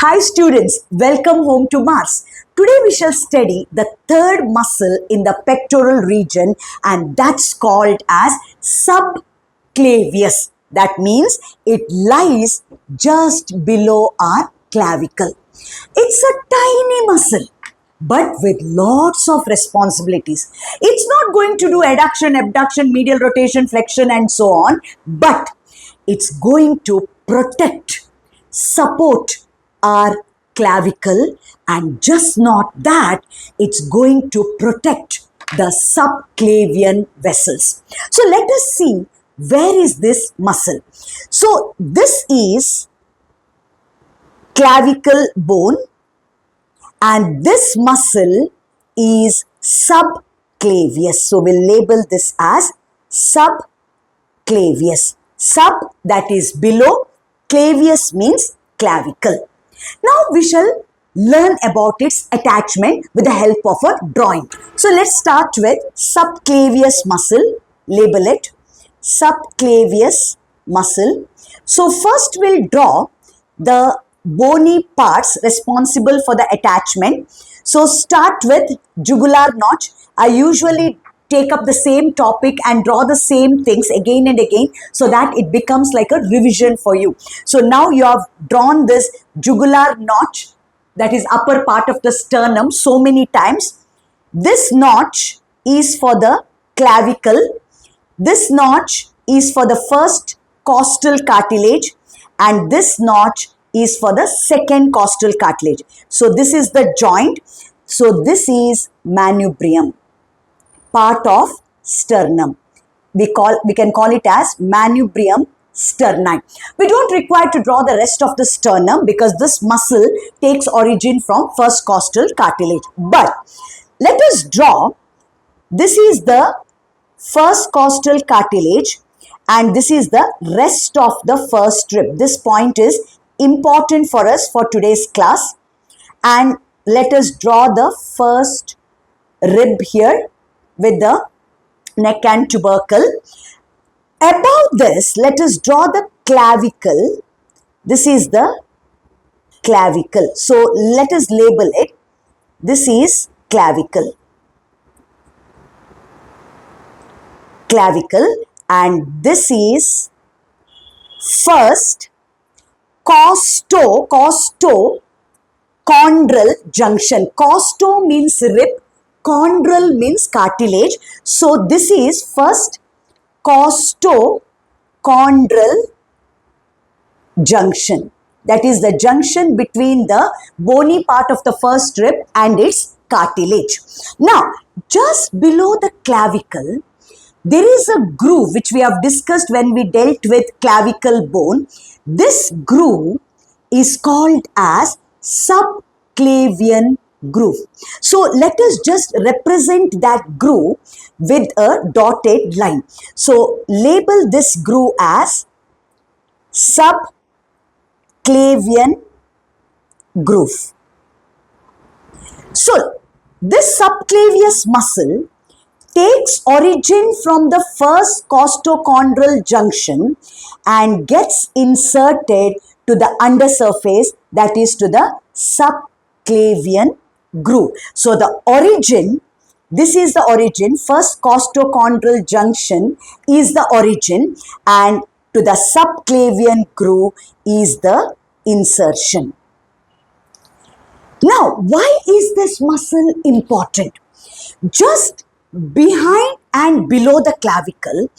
Hi students, welcome home to Mars. Today we shall study the third muscle in the pectoral region, and that's called as subclavius. That means it lies just below our clavicle. It's a tiny muscle but with lots of responsibilities. It's not going to do adduction, abduction, medial rotation, flexion and so on, but it's going to protect, support our clavicle, and just not that, it's going to protect the subclavian vessels. So let us see, where is this muscle? So this is clavicle bone, and this muscle is subclavius. So we'll label this as subclavius. Sub, that is below, clavius means clavicle. Now we shall learn about its attachment with the help of a drawing. So let's start with subclavius muscle. Label it subclavius muscle. So first we'll draw the bony parts responsible for the attachment. So start with jugular notch. I usually take up the same topic and draw the same things again and again so that it becomes like a revision for you. So now you have drawn this jugular notch, that is upper part of the sternum, so many times. This notch is for the clavicle. This notch is for the first costal cartilage, and this notch is for the second costal cartilage. So this is the joint. So this is manubrium, part of sternum. We can call it as manubrium sterni. We don't require to draw the rest of the sternum because this muscle takes origin from first costal cartilage. But let us draw, this is the first costal cartilage and this is the rest of the first rib. This point is important for us for today's class. And let us draw the first rib here with the neck and tubercle. Above this, let us draw the clavicle. This is the clavicle. So let us label it. This is clavicle. Clavicle, and this is first costochondral junction. Costo means rib, chondral means cartilage. So this is first costochondral junction. That is the junction between the bony part of the first rib and its cartilage. Now, just below the clavicle, there is a groove which we have discussed when we dealt with clavicle bone. This groove is called as subclavian groove. So let us just represent that groove with a dotted line. So label this groove as subclavian groove. So this subclavius muscle takes origin from the first costochondral junction and gets inserted to the undersurface, that is to the subclavian groove. So the origin, this is the origin, first costochondral junction is the origin, and to the subclavian groove is the insertion. Now, why is this muscle important? Just behind and below the clavicle,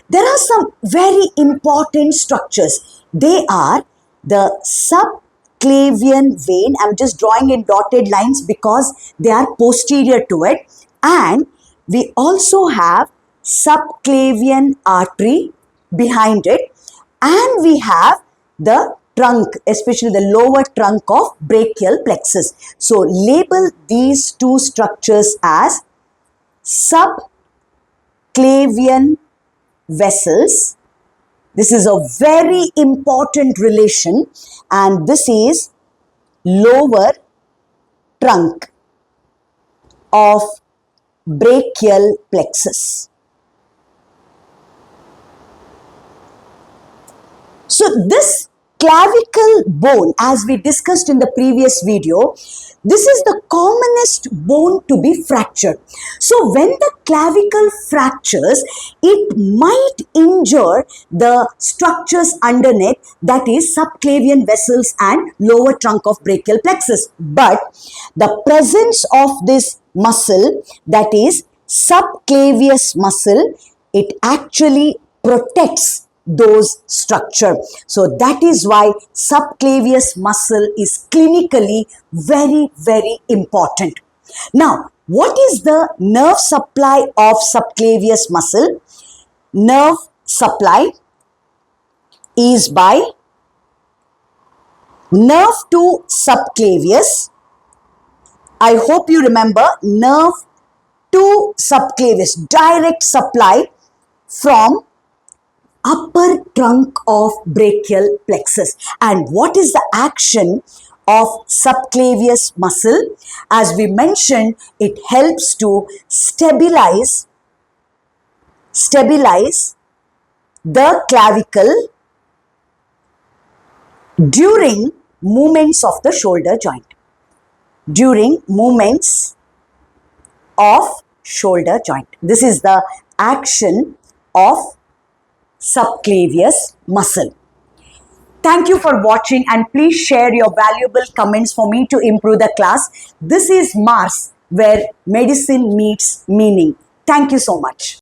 there are some very important structures. They are the subclavian vein. I'm just drawing in dotted lines because they are posterior to it. And we also have subclavian artery behind it. And we have the trunk, especially the lower trunk of brachial plexus. So label these two structures as subclavian vessels. This is a very important relation, and this is lower trunk of brachial plexus. So this clavicle bone, as we discussed in the previous video, this is the commonest bone to be fractured. So when the clavicle fractures, it might injure the structures underneath, that is subclavian vessels and lower trunk of brachial plexus. But the presence of this muscle, that is subclavius muscle, it actually protects those structure. So that is why subclavius muscle is clinically very, very important. Now, what is the nerve supply of subclavius muscle? Nerve supply is by nerve to subclavius. I hope you remember, nerve to subclavius, direct supply from upper trunk of brachial plexus. And what is the action of subclavius muscle? As we mentioned, it helps to stabilize the clavicle during movements of the shoulder joint. During movements of shoulder joint. This is the action of subclavius muscle. Thank you for watching, and please share your valuable comments for me to improve the class. This is Mars, where medicine meets meaning. Thank you so much.